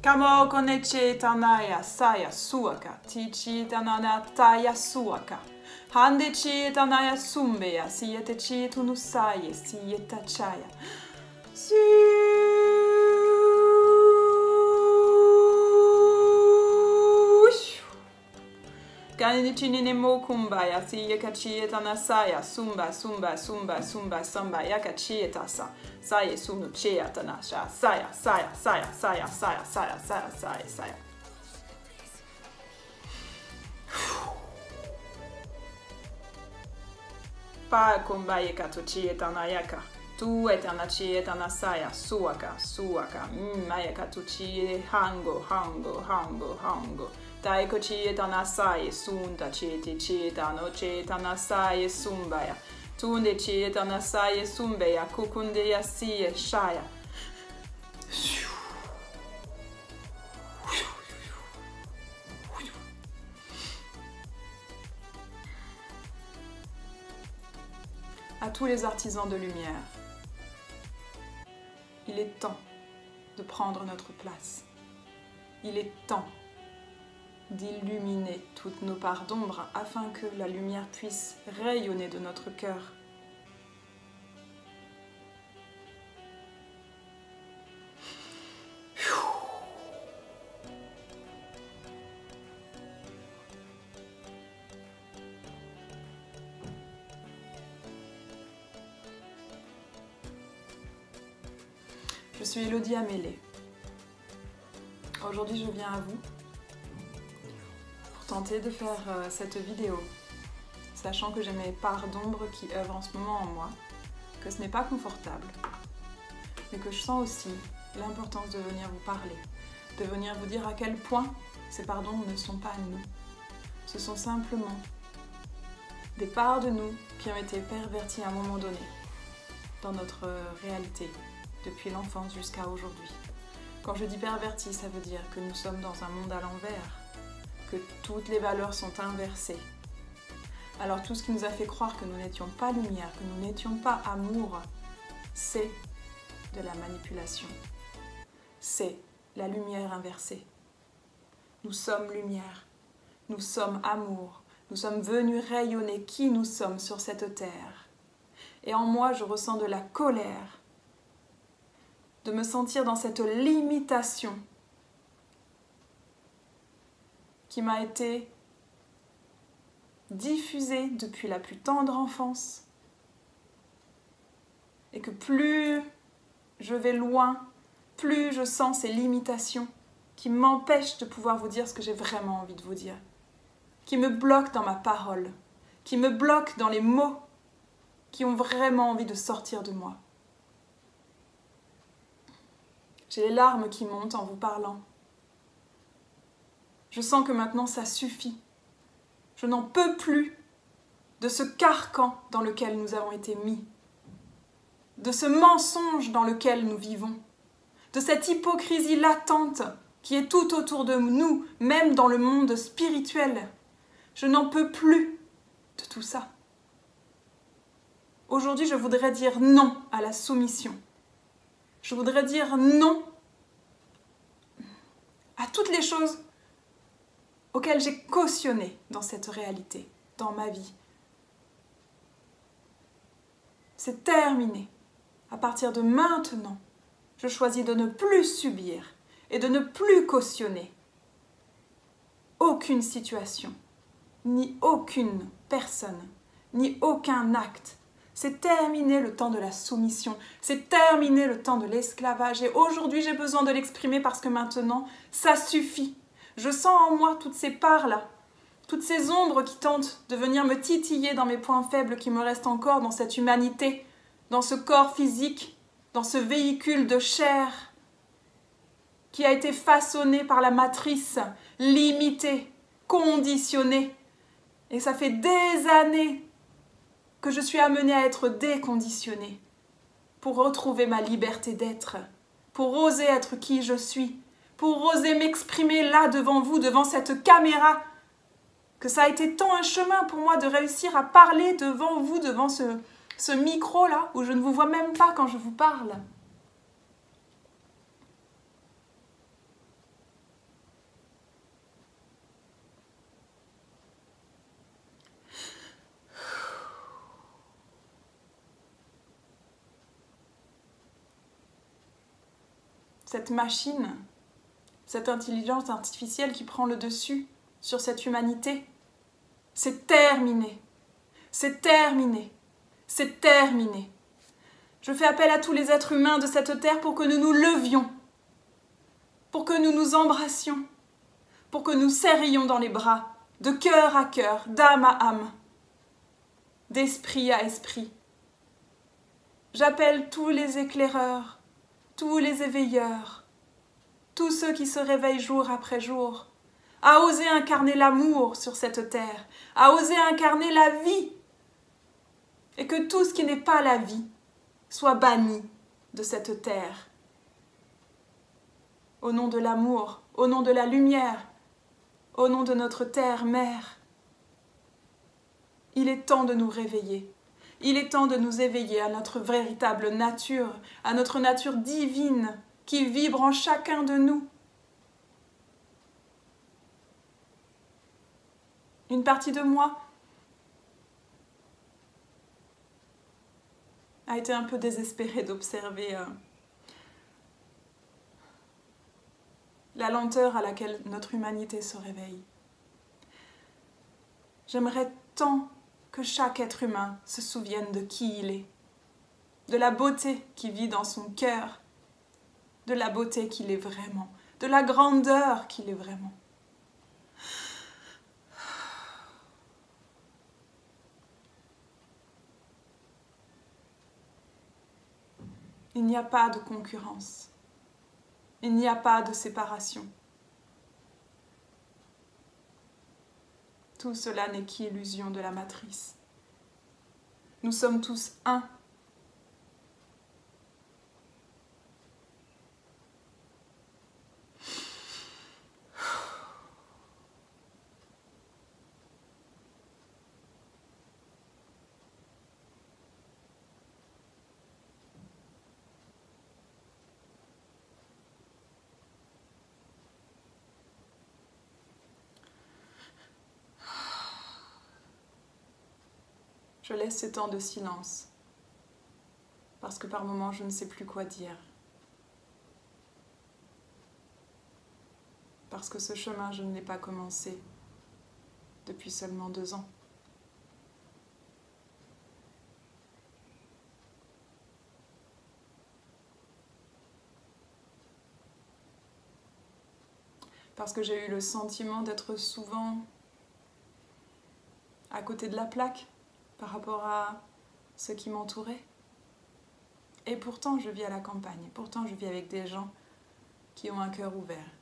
Kamo koneche tanaya saya suaka, tichi tanana taya suaka. Hande chi tanaya sumbeya, siete chi tunusaye, sieta chaya. Kanichi nemo kumbaya, siye kachi tanasaya, sumba, sumba, sumba, sumba, samba, yakachi etasa. Saya sunu chea tanasha, saya, saya, saya, saya, saya, saya, saya, saya, saya. Pa kumbaye katochi etanayaka. Tu etanachi etanasaya, suaka, suaka. Maya katochi hango, hango, hango, hango. Taiko chi etanasaya, sunda chete chetano chetanasaya, sumbaya. Tunde chi etanasaya, sumbeya, kukunde yasiye, shaya. À tous les artisans de lumière, il est temps de prendre notre place. Il est temps d'illuminer toutes nos parts d'ombre afin que la lumière puisse rayonner de notre cœur. Je suis Elodie Amélé. Aujourd'hui, je viens à vous pour tenter de faire cette vidéo, sachant que j'ai mes parts d'ombre qui œuvrent en ce moment en moi, que ce n'est pas confortable, mais que je sens aussi l'importance de venir vous parler, de venir vous dire à quel point ces parts d'ombre ne sont pas nous. Ce sont simplement des parts de nous qui ont été perverties à un moment donné dans notre réalité, depuis l'enfance jusqu'à aujourd'hui. Quand je dis perverti, ça veut dire que nous sommes dans un monde à l'envers, que toutes les valeurs sont inversées. Alors tout ce qui nous a fait croire que nous n'étions pas lumière, que nous n'étions pas amour, c'est de la manipulation. C'est la lumière inversée. Nous sommes lumière, nous sommes amour, nous sommes venus rayonner qui nous sommes sur cette terre. Et en moi, je ressens de la colère, de me sentir dans cette limitation qui m'a été diffusée depuis la plus tendre enfance. Et que plus je vais loin, plus je sens ces limitations qui m'empêchent de pouvoir vous dire ce que j'ai vraiment envie de vous dire, qui me bloquent dans ma parole, qui me bloquent dans les mots qui ont vraiment envie de sortir de moi. J'ai les larmes qui montent en vous parlant. Je sens que maintenant ça suffit. Je n'en peux plus de ce carcan dans lequel nous avons été mis, de ce mensonge dans lequel nous vivons, de cette hypocrisie latente qui est tout autour de nous, même dans le monde spirituel. Je n'en peux plus de tout ça. Aujourd'hui, je voudrais dire non à la soumission. Je voudrais dire non à toutes les choses auxquelles j'ai cautionné dans cette réalité, dans ma vie. C'est terminé. À partir de maintenant, je choisis de ne plus subir et de ne plus cautionner aucune situation, ni aucune personne, ni aucun acte. C'est terminé le temps de la soumission, c'est terminé le temps de l'esclavage. Et aujourd'hui, j'ai besoin de l'exprimer parce que maintenant, ça suffit. Je sens en moi toutes ces parts-là, toutes ces ombres qui tentent de venir me titiller dans mes points faibles qui me restent encore dans cette humanité, dans ce corps physique, dans ce véhicule de chair qui a été façonné par la matrice, limité, conditionné. Et ça fait des années que je suis amenée à être déconditionnée pour retrouver ma liberté d'être, pour oser être qui je suis, pour oser m'exprimer là devant vous, devant cette caméra, que ça a été tant un chemin pour moi de réussir à parler devant vous, devant ce micro-là, où je ne vous vois même pas quand je vous parle. cette machine, cette intelligence artificielle qui prend le dessus sur cette humanité. C'est terminé. C'est terminé. C'est terminé. Je fais appel à tous les êtres humains de cette terre pour que nous nous levions, pour que nous nous embrassions, pour que nous serrions dans les bras, de cœur à cœur, d'âme à âme, d'esprit à esprit. J'appelle tous les éclaireurs, tous les éveilleurs, tous ceux qui se réveillent jour après jour, à oser incarner l'amour sur cette terre, à oser incarner la vie, et que tout ce qui n'est pas la vie soit banni de cette terre. Au nom de l'amour, au nom de la lumière, au nom de notre terre-mère, il est temps de nous réveiller. Il est temps de nous éveiller à notre véritable nature, à notre nature divine qui vibre en chacun de nous. Une partie de moi a été un peu désespérée d'observer la lenteur à laquelle notre humanité se réveille. J'aimerais tant que chaque être humain se souvienne de qui il est, de la beauté qui vit dans son cœur, de la beauté qu'il est vraiment, de la grandeur qu'il est vraiment. Il n'y a pas de concurrence, il n'y a pas de séparation. Tout cela n'est qu'illusion de la matrice. Nous sommes tous un. Je laisse ces temps de silence, parce que par moments je ne sais plus quoi dire. Parce que ce chemin, je ne l'ai pas commencé depuis seulement 2 ans. Parce que j'ai eu le sentiment d'être souvent à côté de la plaque par rapport à ce qui m'entourait. Et pourtant, je vis à la campagne. Pourtant, je vis avec des gens qui ont un cœur ouvert.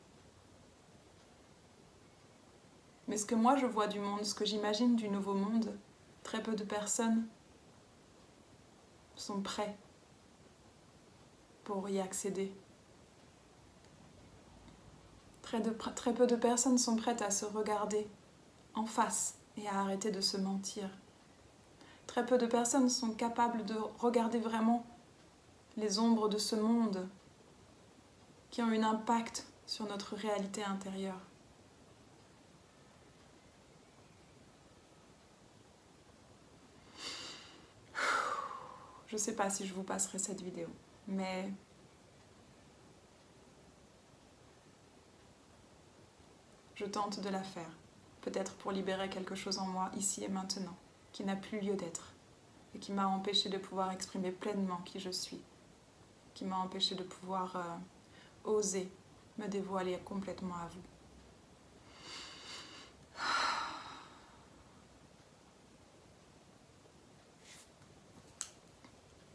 Mais ce que moi je vois du monde, ce que j'imagine du nouveau monde, très peu de personnes sont prêts pour y accéder. Très peu de personnes sont prêtes à se regarder en face et à arrêter de se mentir. Très peu de personnes sont capables de regarder vraiment les ombres de ce monde qui ont un impact sur notre réalité intérieure. Je ne sais pas si je vous passerai cette vidéo, mais je tente de la faire, peut-être pour libérer quelque chose en moi, ici et maintenant, qui n'a plus lieu d'être, et qui m'a empêché de pouvoir exprimer pleinement qui je suis, qui m'a empêché de pouvoir oser me dévoiler complètement à vous.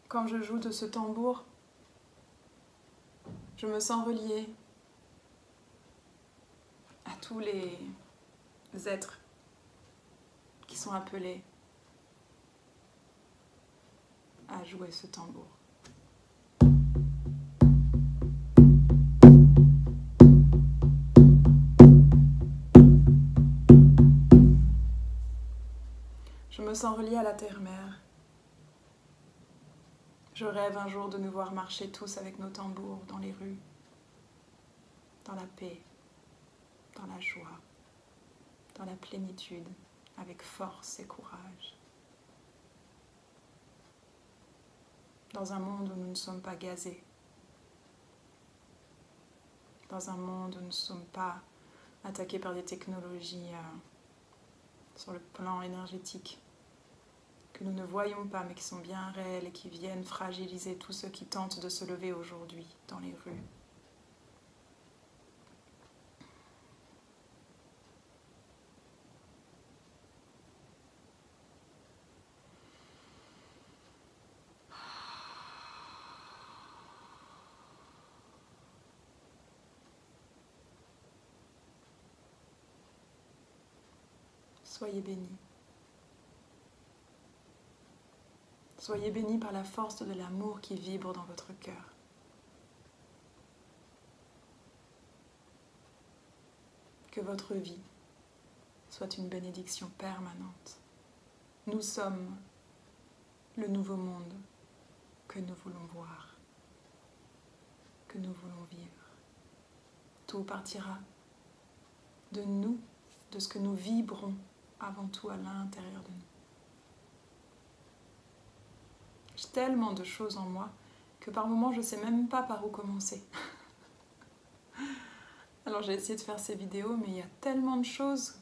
Quand je joue de ce tambour, je me sens reliée à tous les êtres qui sont appelés à jouer ce tambour. Je me sens reliée à la terre-mère. Je rêve un jour de nous voir marcher tous avec nos tambours dans les rues, dans la paix, dans la joie, dans la plénitude, avec force et courage. Dans un monde où nous ne sommes pas gazés, dans un monde où nous ne sommes pas attaqués par des technologies sur le plan énergétique que nous ne voyons pas mais qui sont bien réelles et qui viennent fragiliser tous ceux qui tentent de se lever aujourd'hui dans les rues. Soyez bénis. Soyez bénis par la force de l'amour qui vibre dans votre cœur. Que votre vie soit une bénédiction permanente. Nous sommes le nouveau monde que nous voulons voir, que nous voulons vivre. Tout partira de nous, de ce que nous vibrons avant tout à l'intérieur de nous. J'ai tellement de choses en moi que par moments je ne sais même pas par où commencer. Alors j'ai essayé de faire ces vidéos, mais il y a tellement de choses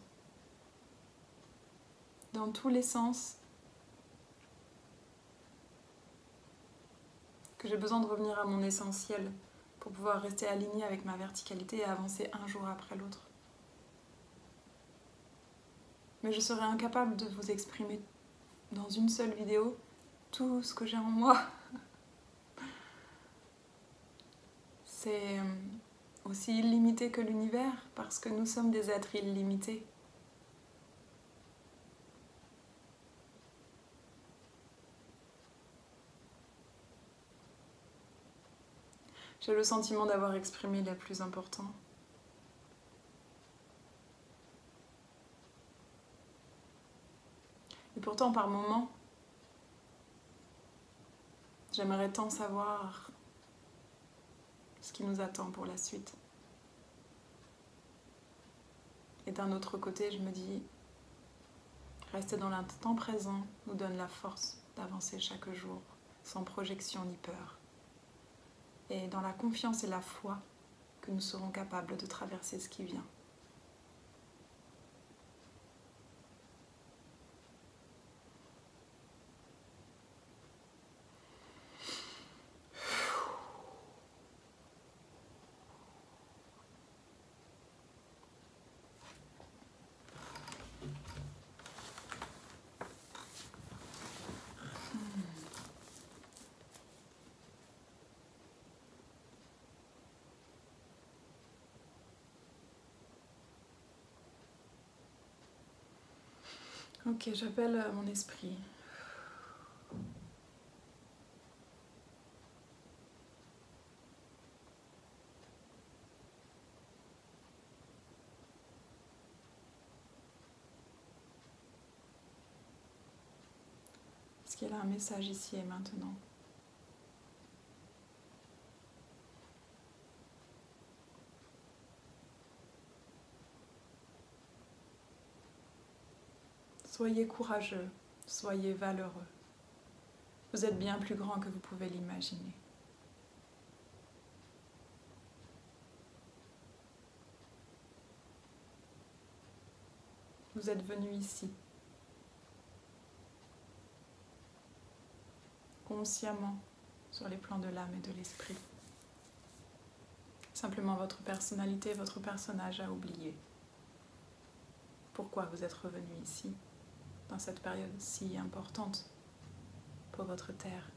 dans tous les sens que j'ai besoin de revenir à mon essentiel pour pouvoir rester alignée avec ma verticalité et avancer un jour après l'autre. Mais je serais incapable de vous exprimer dans une seule vidéo tout ce que j'ai en moi. C'est aussi illimité que l'univers parce que nous sommes des êtres illimités. J'ai le sentiment d'avoir exprimé le plus important. Et pourtant, par moments, j'aimerais tant savoir ce qui nous attend pour la suite. Et d'un autre côté, je me dis, rester dans l'instant présent nous donne la force d'avancer chaque jour, sans projection ni peur. Et dans la confiance et la foi que nous serons capables de traverser ce qui vient. Ok, j'appelle mon esprit. Est-ce qu'il y a un message ici et maintenant? Soyez courageux, soyez valeureux. Vous êtes bien plus grand que vous pouvez l'imaginer. Vous êtes venu ici, consciemment, sur les plans de l'âme et de l'esprit. Simplement votre personnalité, votre personnage a oublié pourquoi vous êtes revenu ici, dans cette période si importante pour votre terre.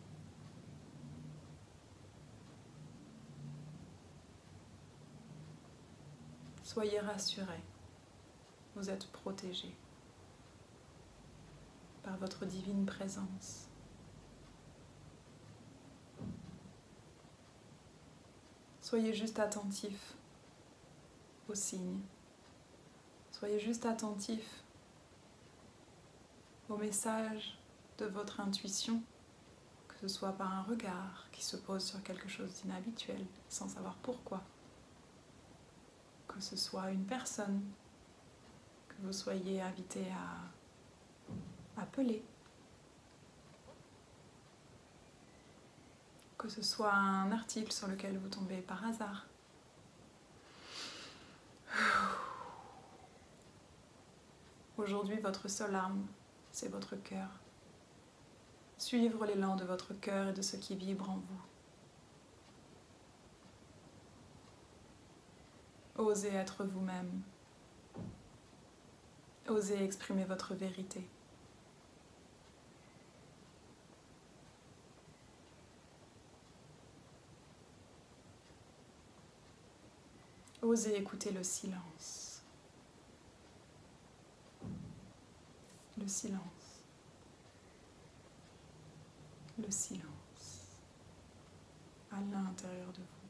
Soyez rassurés, vous êtes protégés par votre divine présence. Soyez juste attentifs aux signes. Soyez juste attentifs aux messages de votre intuition, que ce soit par un regard qui se pose sur quelque chose d'inhabituel, sans savoir pourquoi, que ce soit une personne que vous soyez invité à appeler, que ce soit un article sur lequel vous tombez par hasard, Aujourd'hui, votre seule arme, c'est votre cœur. Suivre l'élan de votre cœur et de ce qui vibre en vous. Osez être vous-même. Osez exprimer votre vérité. Osez écouter le silence. Le silence. Le silence. À l'intérieur de vous.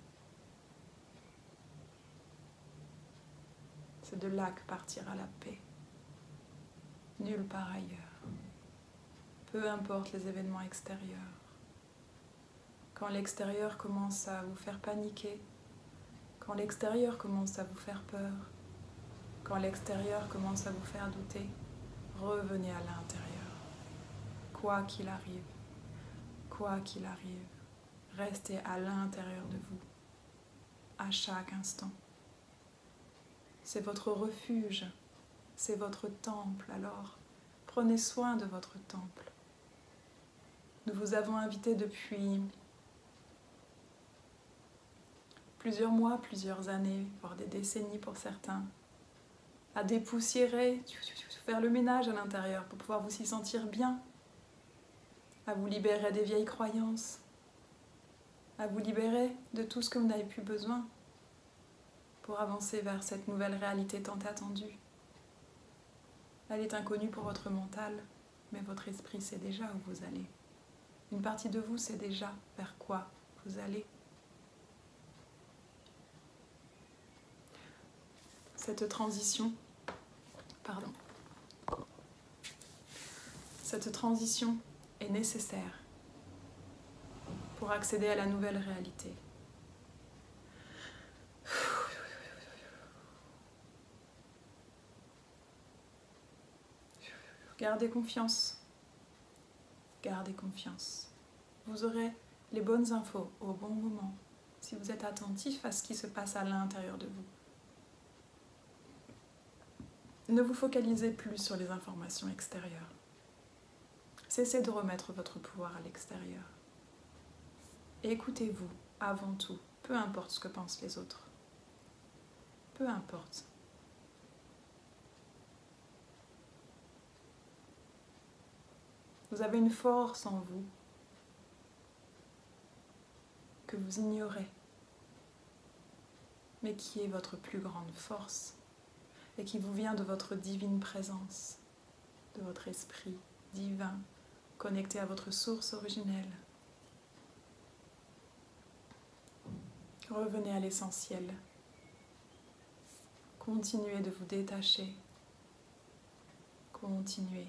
C'est de là que partira la paix. Nulle part ailleurs. Peu importe les événements extérieurs. Quand l'extérieur commence à vous faire paniquer, quand l'extérieur commence à vous faire peur, quand l'extérieur commence à vous faire douter, revenez à l'intérieur. Quoi qu'il arrive, restez à l'intérieur de vous, à chaque instant. C'est votre refuge, c'est votre temple, alors prenez soin de votre temple. Nous vous avons invité depuis plusieurs mois, plusieurs années, voire des décennies pour certains, à dépoussiérer, faire le ménage à l'intérieur pour pouvoir vous y sentir bien, à vous libérer des vieilles croyances, à vous libérer de tout ce que vous n'avez plus besoin pour avancer vers cette nouvelle réalité tant attendue. Elle est inconnue pour votre mental, mais votre esprit sait déjà où vous allez. Une partie de vous sait déjà vers quoi vous allez. Cette transition est nécessaire pour accéder à la nouvelle réalité. Gardez confiance. Gardez confiance. Vous aurez les bonnes infos au bon moment si vous êtes attentif à ce qui se passe à l'intérieur de vous. Ne vous focalisez plus sur les informations extérieures. Cessez de remettre votre pouvoir à l'extérieur. Écoutez-vous avant tout, peu importe ce que pensent les autres. Peu importe. Vous avez une force en vous que vous ignorez, mais qui est votre plus grande force et qui vous vient de votre divine présence, de votre esprit divin, connecté à votre source originelle. Revenez à l'essentiel. Continuez de vous détacher. Continuez.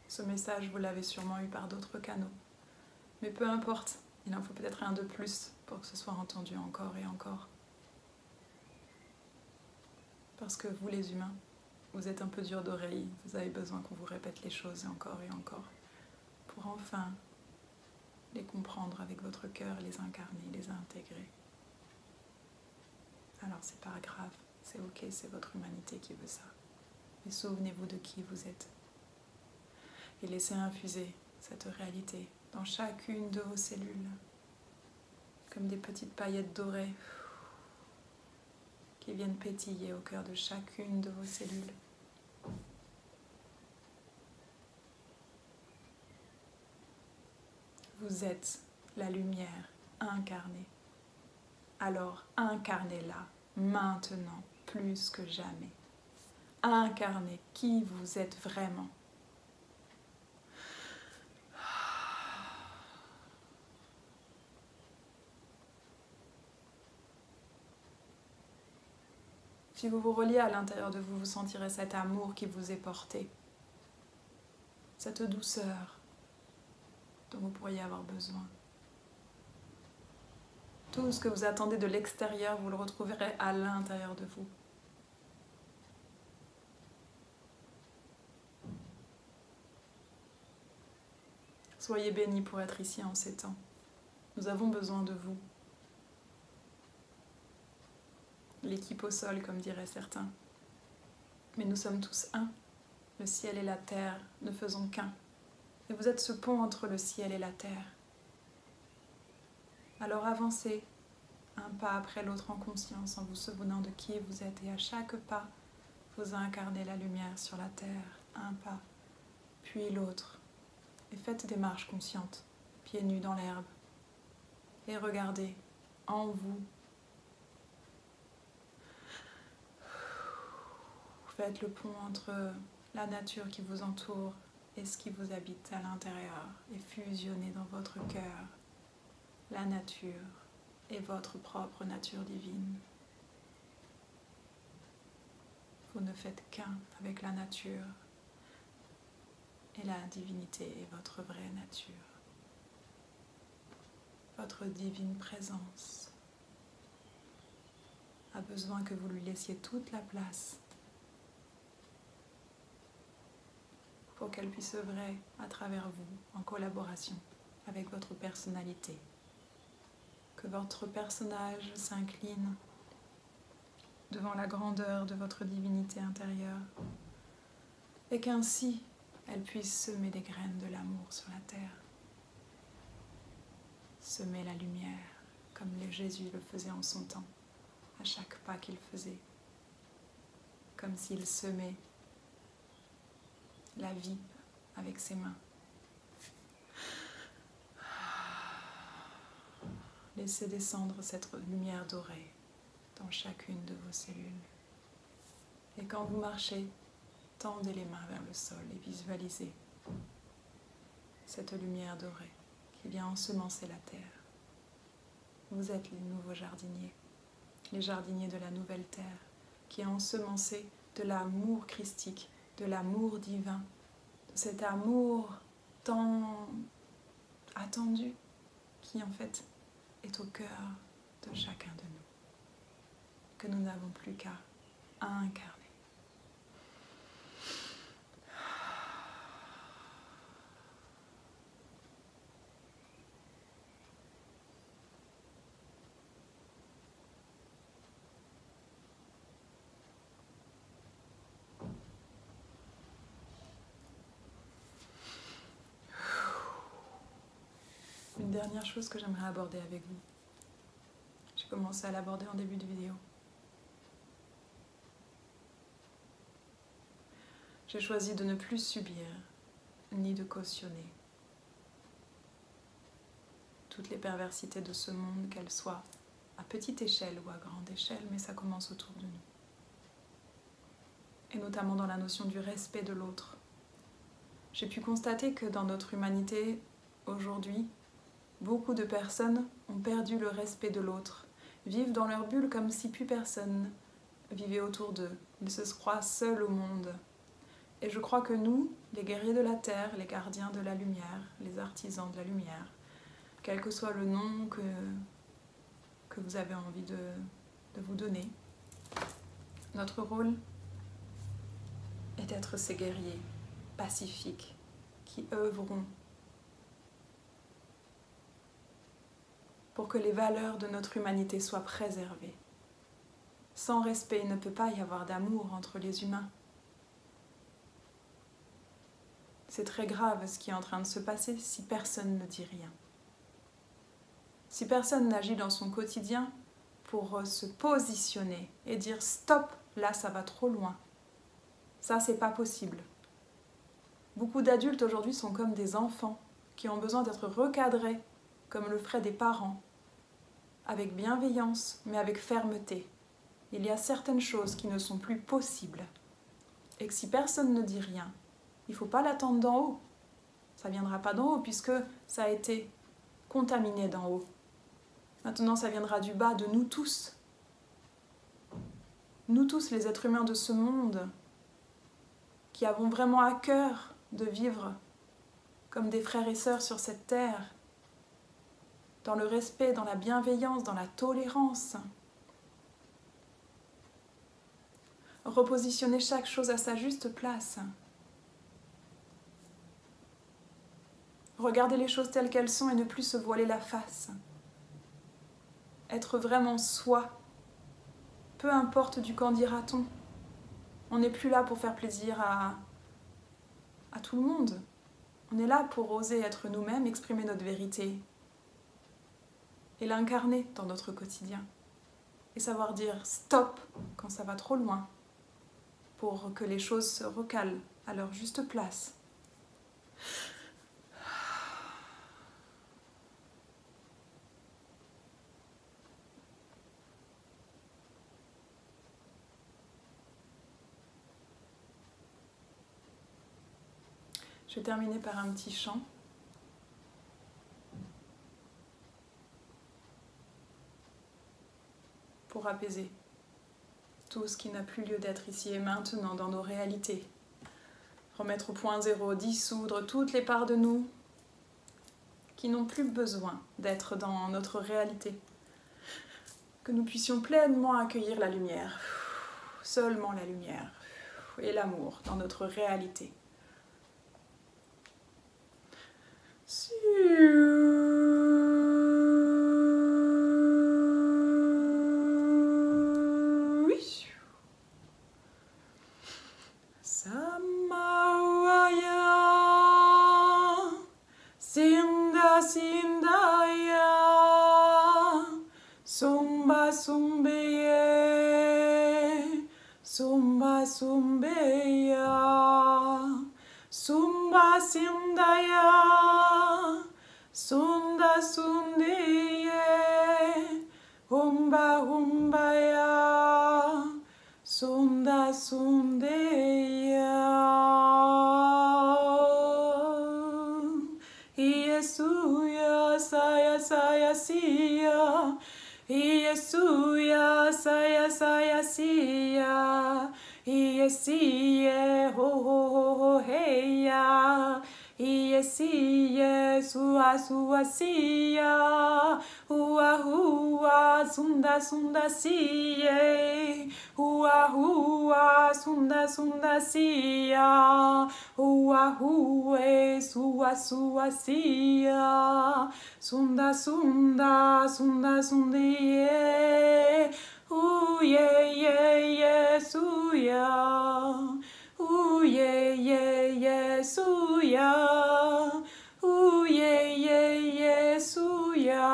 Ce message, vous l'avez sûrement eu par d'autres canaux. Mais peu importe, il en faut peut-être un de plus pour que ce soit entendu encore et encore. Parce que vous, les humains, vous êtes un peu durs d'oreille, vous avez besoin qu'on vous répète les choses encore et encore, pour enfin les comprendre avec votre cœur, les incarner, les intégrer. Alors c'est pas grave, c'est ok, c'est votre humanité qui veut ça. Mais souvenez-vous de qui vous êtes. Et laissez infuser cette réalité dans chacune de vos cellules, comme des petites paillettes dorées qui viennent pétiller au cœur de chacune de vos cellules. Vous êtes la lumière incarnée. Alors incarnez-la maintenant plus que jamais. Incarnez qui vous êtes vraiment. Si vous vous reliez à l'intérieur de vous, vous sentirez cet amour qui vous est porté, cette douceur dont vous pourriez avoir besoin. Tout ce que vous attendez de l'extérieur, vous le retrouverez à l'intérieur de vous. Soyez bénis pour être ici en ces temps. Nous avons besoin de vous. L'équipe au sol, comme diraient certains. Mais nous sommes tous un. Le ciel et la terre ne faisons qu'un. Et vous êtes ce pont entre le ciel et la terre. Alors avancez un pas après l'autre en conscience, en vous souvenant de qui vous êtes. Et à chaque pas, vous incarnez la lumière sur la terre. Un pas, puis l'autre. Et faites des marches conscientes, pieds nus dans l'herbe. Et regardez en vous. Faites le pont entre la nature qui vous entoure et ce qui vous habite à l'intérieur. Et fusionnez dans votre cœur la nature et votre propre nature divine. Vous ne faites qu'un avec la nature et la divinité est votre vraie nature. Votre divine présence a besoin que vous lui laissiez toute la place pour qu'elle puisse œuvrer à travers vous en collaboration avec votre personnalité. Que votre personnage s'incline devant la grandeur de votre divinité intérieure et qu'ainsi elle puisse semer des graines de l'amour sur la terre. Semer la lumière comme Jésus le faisait en son temps, à chaque pas qu'il faisait, comme s'il semait la vie avec ses mains. Laissez descendre cette lumière dorée dans chacune de vos cellules. Et quand vous marchez, tendez les mains vers le sol et visualisez cette lumière dorée qui vient ensemencer la terre. Vous êtes les nouveaux jardiniers, les jardiniers de la nouvelle terre, qui est ensemencée de l'amour christique, de l'amour divin, de cet amour tant attendu, qui en fait est au cœur de chacun de nous, que nous n'avons plus qu'à incarner. Une dernière chose que j'aimerais aborder avec vous. J'ai commencé à l'aborder en début de vidéo. J'ai choisi de ne plus subir, ni de cautionner toutes les perversités de ce monde, qu'elles soient à petite échelle ou à grande échelle, mais ça commence autour de nous. Et notamment dans la notion du respect de l'autre. J'ai pu constater que dans notre humanité, aujourd'hui, beaucoup de personnes ont perdu le respect de l'autre, vivent dans leur bulle comme si plus personne vivait autour d'eux. Ils se croient seuls au monde. Et je crois que nous, les guerriers de la terre, les gardiens de la lumière, les artisans de la lumière, quel que soit le nom que vous avez envie de vous donner, notre rôle est d'être ces guerriers pacifiques qui œuvront pour que les valeurs de notre humanité soient préservées. Sans respect, il ne peut pas y avoir d'amour entre les humains. C'est très grave ce qui est en train de se passer si personne ne dit rien. Si personne n'agit dans son quotidien pour se positionner et dire stop, là ça va trop loin. Ça c'est pas possible. Beaucoup d'adultes aujourd'hui sont comme des enfants qui ont besoin d'être recadrés comme le feraient des parents, avec bienveillance mais avec fermeté. Il y a certaines choses qui ne sont plus possibles et que si personne ne dit rien, il ne faut pas l'attendre d'en haut. Ça ne viendra pas d'en haut puisque ça a été contaminé d'en haut. Maintenant, ça viendra du bas de nous tous. Nous tous, les êtres humains de ce monde, qui avons vraiment à cœur de vivre comme des frères et sœurs sur cette terre, dans le respect, dans la bienveillance, dans la tolérance. Repositionner chaque chose à sa juste place. Regarder les choses telles qu'elles sont et ne plus se voiler la face. Être vraiment soi. Peu importe du qu'en dira-t-on. On n'est plus là pour faire plaisir à tout le monde. On est là pour oser être nous-mêmes, exprimer notre vérité et l'incarner dans notre quotidien. Et savoir dire stop quand ça va trop loin pour que les choses se recalent à leur juste place. Je vais terminer par un petit chant. Pour apaiser tout ce qui n'a plus lieu d'être ici et maintenant dans nos réalités. Remettre au point zéro, dissoudre toutes les parts de nous qui n'ont plus besoin d'être dans notre réalité. Que nous puissions pleinement accueillir la lumière, seulement la lumière et l'amour dans notre réalité. Sumba sumbeye, sumba sumbeya, sumba sindaya, sunda sundiye, humba humbaya, sunda sundeya. Yesuya saya saya siya. Yesuya saya saya siya. Yesiye ho ho ho ho heya. Yesiye sua sua siya. Hua hua sunda sunda siye. Hua hua sunda sunda siya. Hua hue sua sua siya. Sunda sunda sunda sundiye. Ye ye ye suya. Ye ye ye suya. Ye ye ye suya.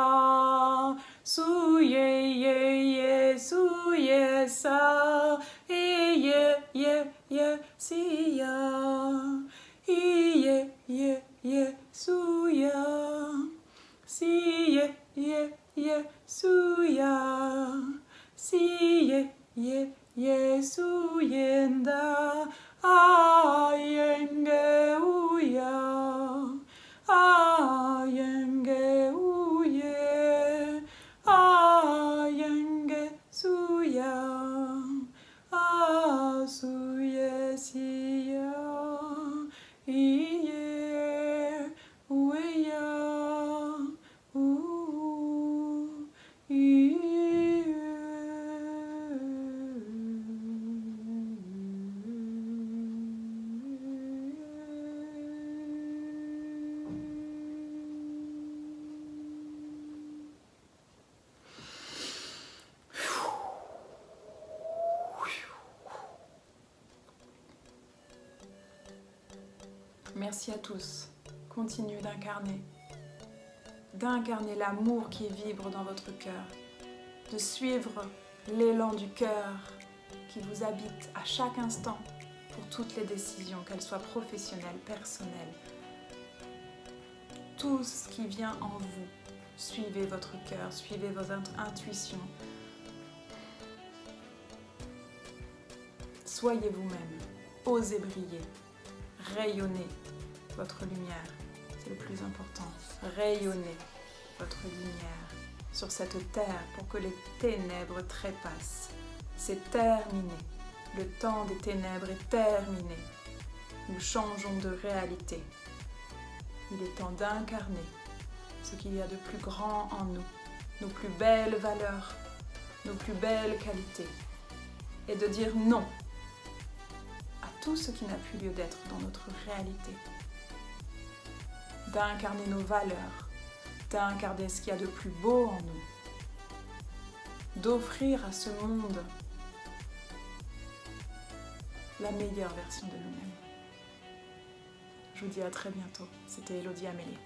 Suye ye ye suye sa. Ye ye siya. Ye ye suya. Si ye suya. Si ye suyenda. Ayenge uya. Ayenge uye. Ayenge suya. Suye siya. Iye uya. Merci à tous. Continuez d'incarner l'amour qui vibre dans votre cœur, de suivre l'élan du cœur qui vous habite à chaque instant pour toutes les décisions, qu'elles soient professionnelles, personnelles. Tout ce qui vient en vous, suivez votre cœur, suivez vos intuitions. Soyez vous-même, osez briller, rayonnez votre lumière, c'est le plus important. Rayonnez votre lumière sur cette terre pour que les ténèbres trépassent. C'est terminé. Le temps des ténèbres est terminé. Nous changeons de réalité. Il est temps d'incarner ce qu'il y a de plus grand en nous, nos plus belles valeurs, nos plus belles qualités, et de dire non à tout ce qui n'a plus lieu d'être dans notre réalité. T'as incarné nos valeurs. T'as incarné ce qu'il y a de plus beau en nous. D'offrir à ce monde la meilleure version de nous-mêmes. Je vous dis à très bientôt. C'était Elodie Amélie.